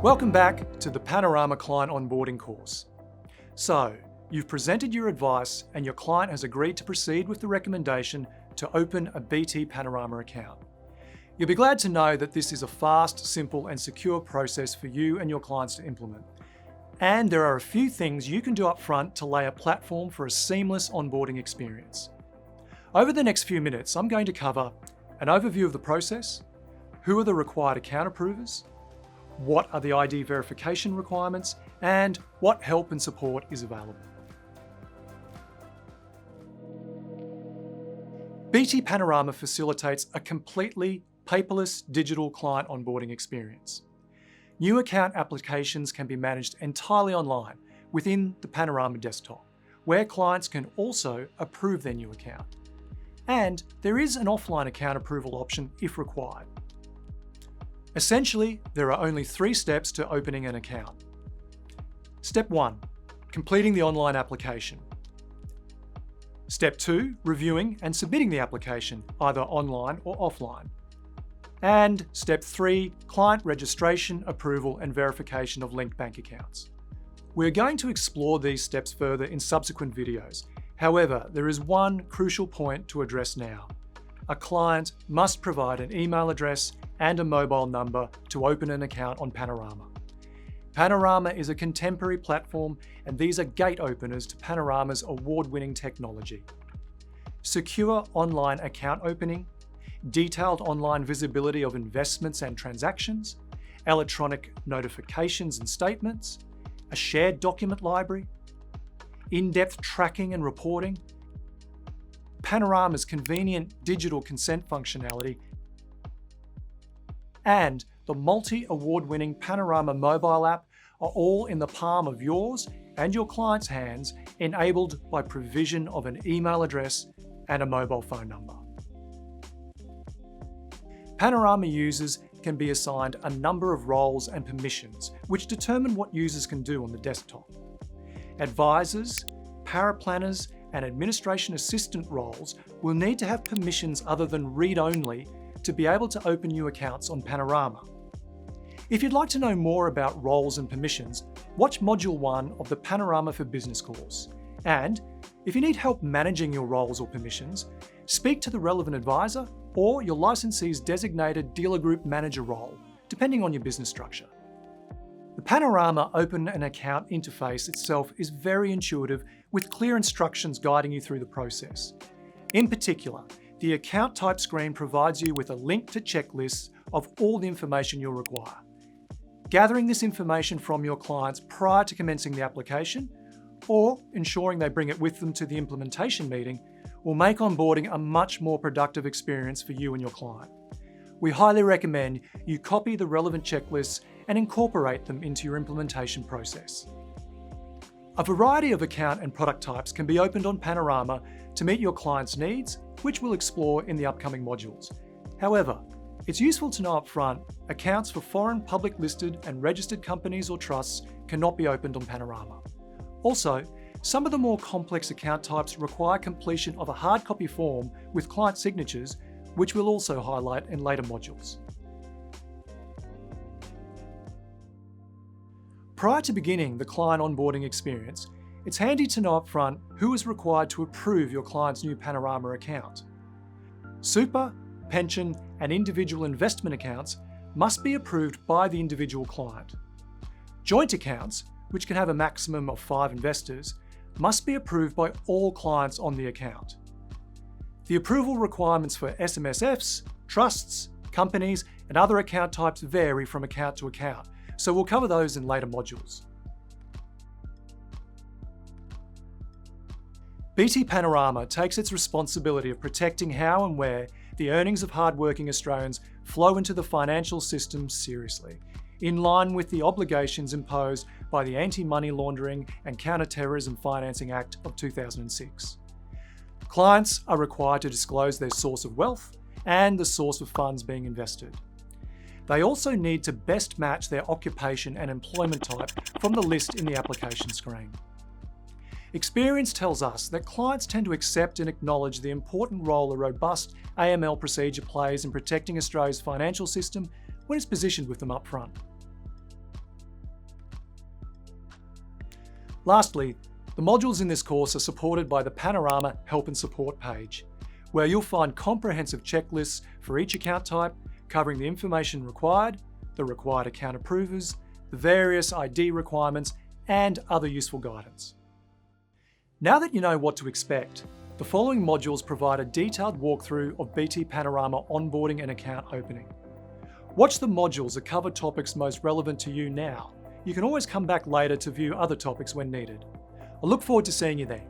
Welcome back to the Panorama Client Onboarding course. So, you've presented your advice and your client has agreed to proceed with the recommendation to open a BT Panorama account. You'll be glad to know that this is a fast, simple and secure process for you and your clients to implement. And there are a few things you can do up front to lay a platform for a seamless onboarding experience. Over the next few minutes, I'm going to cover an overview of the process, who are the required account approvers, what are the ID verification requirements, and what help and support is available. BT Panorama facilitates a completely paperless digital client onboarding experience. New account applications can be managed entirely online within the Panorama desktop, where clients can also approve their new account. And there is an offline account approval option if required. Essentially, there are only 3 steps to opening an account. Step 1, completing the online application. Step 2, reviewing and submitting the application, either online or offline. And Step 3, client registration, approval and verification of linked bank accounts. We're going to explore these steps further in subsequent videos. However, there is one crucial point to address now. A client must provide an email address and a mobile number to open an account on Panorama. Panorama is a contemporary platform and these are gate openers to Panorama's award-winning technology. Secure online account opening, detailed online visibility of investments and transactions, electronic notifications and statements, a shared document library, in-depth tracking and reporting, Panorama's convenient digital consent functionality, and the multi-award-winning Panorama mobile app are all in the palm of yours and your client's hands, enabled by provision of an email address and a mobile phone number. Panorama users can be assigned a number of roles and permissions which determine what users can do on the desktop. Advisors, paraplanners, and administration assistant roles will need to have permissions other than read-only to be able to open new accounts on Panorama. If you'd like to know more about roles and permissions, watch Module 1 of the Panorama for Business course. And if you need help managing your roles or permissions, speak to the relevant advisor or your licensee's designated dealer group manager role, depending on your business structure. The Panorama Open an Account interface itself is very intuitive with clear instructions guiding you through the process. In particular, the account type screen provides you with a link to checklists of all the information you'll require. Gathering this information from your clients prior to commencing the application, or ensuring they bring it with them to the implementation meeting, will make onboarding a much more productive experience for you and your client. We highly recommend you copy the relevant checklists and incorporate them into your implementation process. A variety of account and product types can be opened on Panorama to meet your client's needs, which we'll explore in the upcoming modules. However, it's useful to know upfront, accounts for foreign public listed and registered companies or trusts cannot be opened on Panorama. Also, some of the more complex account types require completion of a hard copy form with client signatures, which we'll also highlight in later modules. Prior to beginning the client onboarding experience, it's handy to know upfront who is required to approve your client's new Panorama account. Super, pension, and individual investment accounts must be approved by the individual client. Joint accounts, which can have a maximum of 5 investors, must be approved by all clients on the account. The approval requirements for SMSFs, trusts, companies, and other account types vary from account to account, so we'll cover those in later modules. BT Panorama takes its responsibility of protecting how and where the earnings of hard-working Australians flow into the financial system seriously, in line with the obligations imposed by the Anti-Money Laundering and Counter-Terrorism Financing Act of 2006. Clients are required to disclose their source of wealth and the source of funds being invested. They also need to best match their occupation and employment type from the list in the application screen. Experience tells us that clients tend to accept and acknowledge the important role a robust AML procedure plays in protecting Australia's financial system when it's positioned with them up front. Lastly, the modules in this course are supported by the Panorama Help and Support page, where you'll find comprehensive checklists for each account type, covering the information required, the required account approvers, the various ID requirements, and other useful guidance. Now that you know what to expect, the following modules provide a detailed walkthrough of BT Panorama onboarding and account opening. Watch the modules that cover topics most relevant to you now. You can always come back later to view other topics when needed. I look forward to seeing you there.